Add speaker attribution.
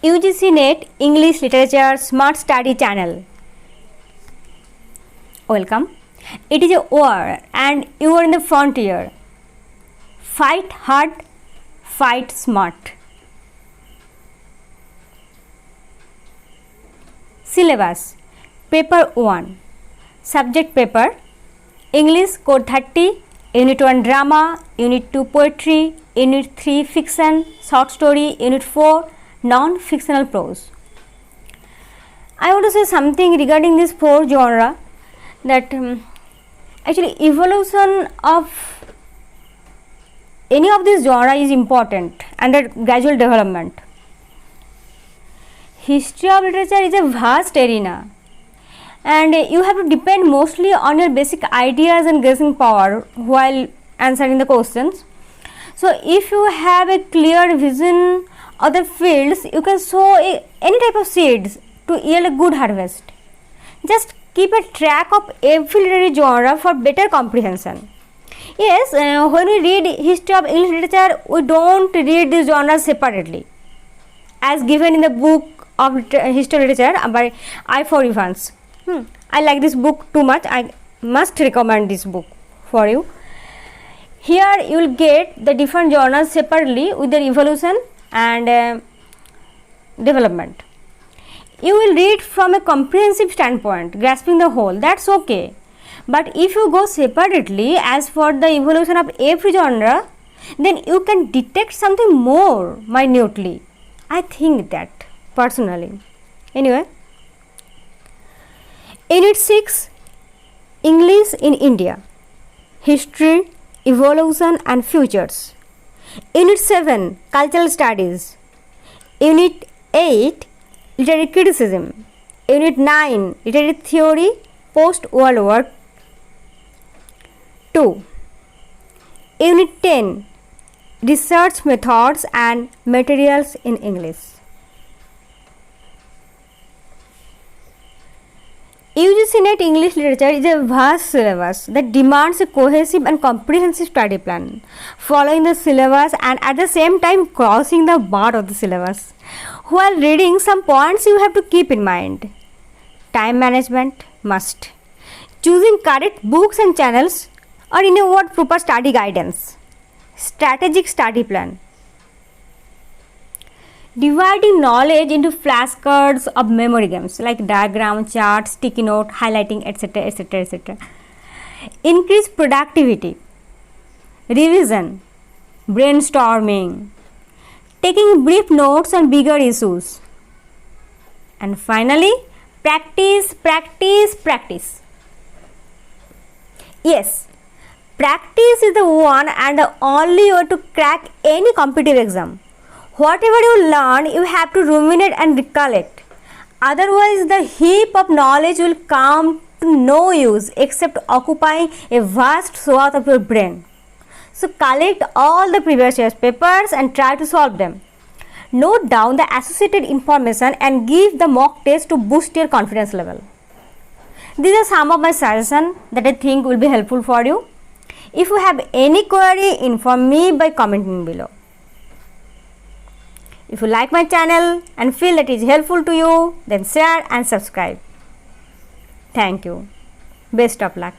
Speaker 1: UGC NET English Literature Smart Study Channel. Welcome. It is a war and you are in the frontier. Fight hard, fight smart. Syllabus. Paper 1. Subject paper. English Code 30. Unit 1 Drama. Unit 2 Poetry. Unit 3 Fiction, Short Story. Unit 4 Non-fictional prose. I want to say something regarding this 4 genre, that actually evolution of any of this genre is important and that gradual development. History of literature is a vast arena and you have to depend mostly on your basic ideas and guessing power while answering the questions. So if you have a clear vision of the fields, you can sow any type of seeds to yield a good harvest. Just keep a track of every literary genre for better comprehension. Yes, when we read history of English literature, we don't read these genres separately, as given in the book of history of literature by I. Evans. I like this book too much. I must recommend this book for you. Here you will get the different genres separately with their evolution and development. You will read from a comprehensive standpoint, grasping the whole. That's okay. But if you go separately as for the evolution of every genre, then you can detect something more minutely. I think that personally. Anyway, Unit 6 English in India, History, Evolution and Futures. Unit 7 Cultural Studies. Unit 8 Literary Criticism. Unit 9 Literary Theory Post World War II. Unit 10 Research Methods and Materials in English. UGC NET English Literature is a vast syllabus that demands a cohesive and comprehensive study plan, following the syllabus and at the same time crossing the bar of the syllabus. While reading, some points you have to keep in mind. Time management must. Choosing correct books and channels, or in a word, proper study guidance. Strategic study plan. Dividing knowledge into flashcards of memory games like diagram, chart, sticky note, highlighting, etc., etc., etc. Increase productivity. Revision. Brainstorming. Taking brief notes on bigger issues. And finally, practice, practice, practice. Yes, practice is the one and the only way to crack any competitive exam. Whatever you learn, you have to ruminate and recollect. Otherwise, the heap of knowledge will come to no use except occupying a vast swath of your brain. So, collect all the previous year's papers and try to solve them. Note down the associated information and give the mock test to boost your confidence level. These are some of my suggestions that I think will be helpful for you. If you have any query, inform me by commenting below. If you like my channel and feel that it is helpful to you, then share and subscribe. Thank you. Best of luck.